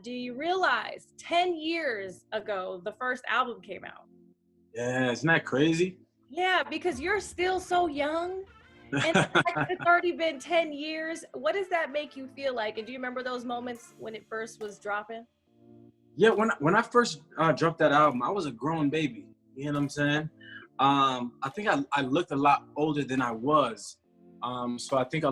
do you realize 10 years ago, the first album came out? Yeah, isn't that crazy? Yeah, because you're still so young. And the fact that it's already been 10 years, what does that make you feel like? And do you remember those moments when it first was dropping? Yeah, when I first dropped that album, I was a grown baby. You know what I'm saying? I think I looked a lot older than I was. So I think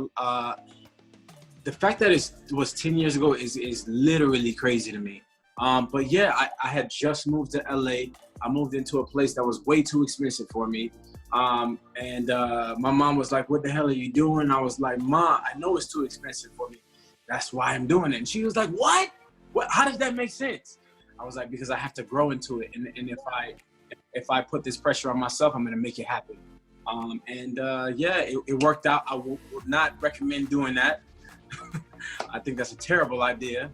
the fact that it was 10 years ago is literally crazy to me. But yeah, I had just moved to LA. I moved into a place that was way too expensive for me. And my mom was like, "What the hell are you doing?" I was like, "Ma, I know it's too expensive for me. That's why I'm doing it." And she was like, "What? What? How does that make sense?" I was like, "Because I have to grow into it. And if I put this pressure on myself, I'm gonna make it happen." Yeah, it worked out. I would not recommend doing that. I think that's a terrible idea.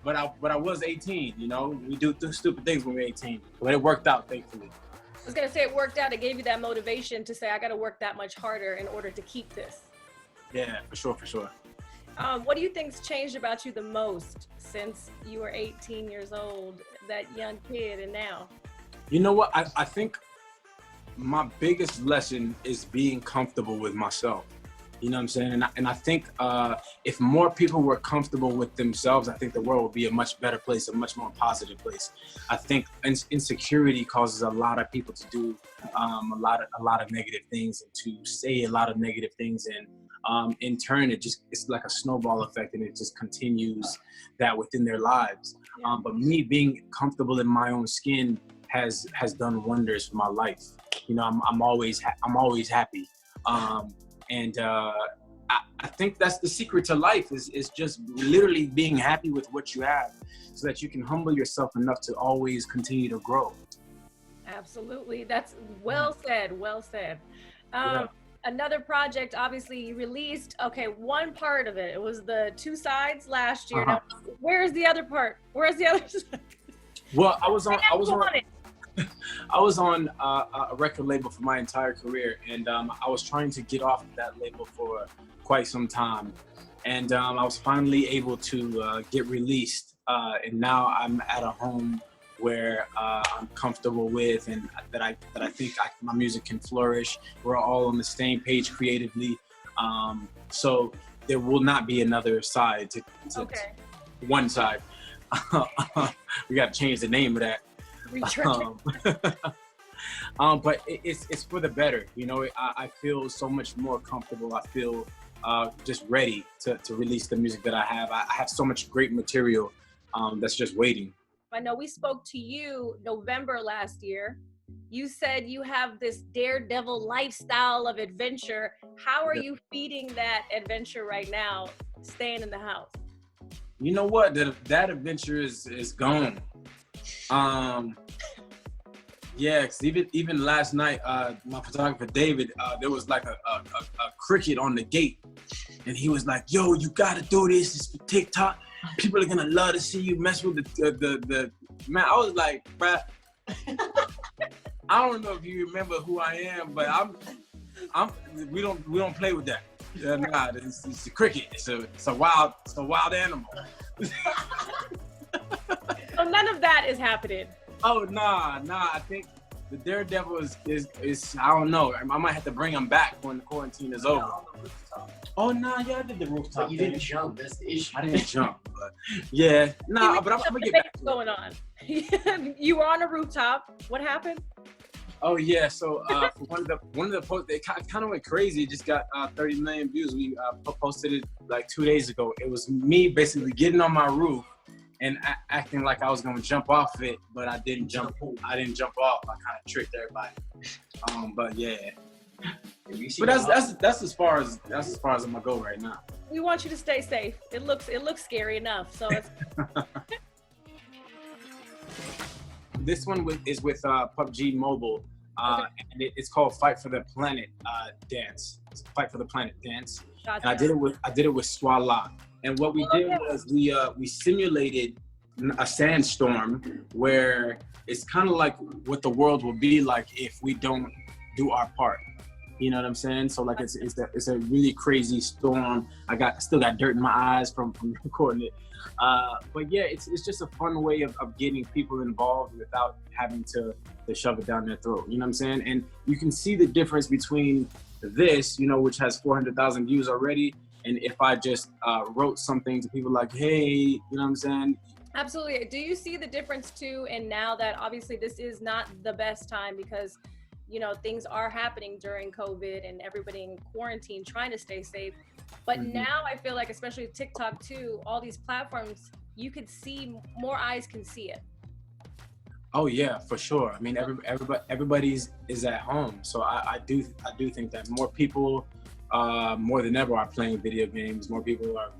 But I was 18, you know? We do stupid things when we're 18. But it worked out, thankfully. I was gonna say it worked out. It gave you that motivation to say, I gotta work that much harder in order to keep this. Yeah, for sure. What do you think's changed about you the most since you were 18 years old, that young kid, and now? You know what? I think my biggest lesson is being comfortable with myself. You know what I'm saying? And I think if more people were comfortable with themselves, I think the world would be a much better place, a much more positive place. I think insecurity causes a lot of people to do a lot of negative things and to say a lot of negative things, and in turn, it's like a snowball effect, and it just continues that within their lives. But me being comfortable in my own skin has done wonders for my life. You know, I'm always happy. I think that's the secret to life is just literally being happy with what you have, so that you can humble yourself enough to always continue to grow. Absolutely. That's well said. Well said. Another project, obviously, you released, one part of it. It was the 2Sides last year. Now, where's the other part? Where's the other side? Well, I was on a record label for my entire career, and I was trying to get off of that label for quite some time, and I was finally able to get released, and now I'm at a home where I'm comfortable with, and that I think my music can flourish. We're all on the same page creatively, so there will not be another side to one side. We got to change the name of that. But it's for the better, you know. I feel so much more comfortable. I feel just ready to release the music that I have. I have so much great material that's just waiting. I know we spoke to you November last year. You said you have this daredevil lifestyle of adventure. How are you feeding that adventure right now, staying in the house? You know what? That adventure is gone. Yeah, because even last night, my photographer David, there was like a cricket on the gate, and he was like, "Yo, you gotta do this. It's for TikTok. People are gonna love to see you mess with the man." I was like, "Bruh, I don't know if you remember who I am, but we don't play with that. Nah, it's a cricket. It's a wild animal." So none of that is happening. Oh, nah. I think the Daredevil is I don't know. I might have to bring him back when the quarantine is over. Oh, nah, yeah, I did the rooftop. But you didn't jump. That's the issue. I didn't jump, but yeah, nah. But I'm gonna get back. What's going on? You were on a rooftop. What happened? Oh yeah, so for one of the posts, it kind of went crazy. It just got 30 million views. We posted it like 2 days ago. It was me basically getting on my roof and acting like I was gonna jump off it, but I didn't jump. I didn't jump off. I kind of tricked everybody. But yeah. But that's as far as I'm gonna go right now. We want you to stay safe. It looks scary enough. So it's This one is with PUBG Mobile, and it's called "Fight for the Planet" dance. It's "Fight for the Planet" dance. Gotcha. And I did it with Swala. And what we did was we simulated a sandstorm where it's kind of like what the world will be like if we don't do our part. You know what I'm saying? So like it's a really crazy storm. Still got dirt in my eyes from recording it. But yeah, it's just a fun way of getting people involved without having to shove it down their throat. You know what I'm saying? And you can see the difference between this, you know, which has 400,000 views already, and if I just wrote something to people like, hey, you know what I'm saying? Absolutely. Do you see the difference too? And now that obviously this is not the best time because, you know, things are happening during COVID and everybody in quarantine trying to stay safe. But now I feel like, especially with TikTok too, all these platforms, you could see, more eyes can see it. Oh yeah, for sure. I mean, everybody's is at home, so I do think that more people, more than ever, are playing video games. More people are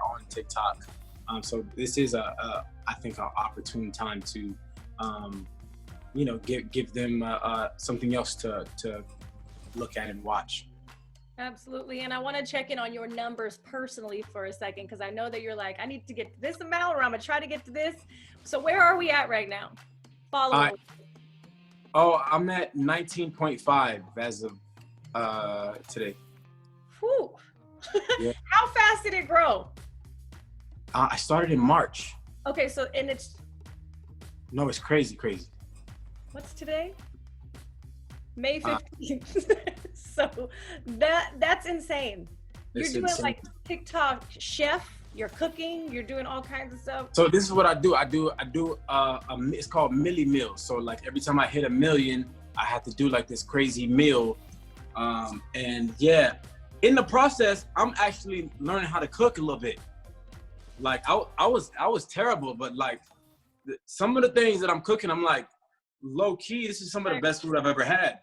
on TikTok. So this is I think an opportune time to, you know, give them something else to look at and watch. Absolutely. And I want to check in on your numbers personally for a second, because I know that you're like, I need to get to this amount, or I'm gonna try to get to this. So where are we at right now? Following. I'm at 19.5 as of today. Whew. Yeah. How fast did it grow? I started in March. Okay, so and it's No, it's crazy. what's today? May 15th. So that's insane. You're doing insane. like TikTok chef, you're cooking, you're doing all kinds of stuff. So this is what I do. It's called Millie Meals. So like every time I hit 1 million, I have to do like this crazy meal. And yeah, in the process, I'm actually learning how to cook a little bit. Like I was terrible, but like some of the things that I'm cooking, I'm like, low key, this is some of the best food I've ever had.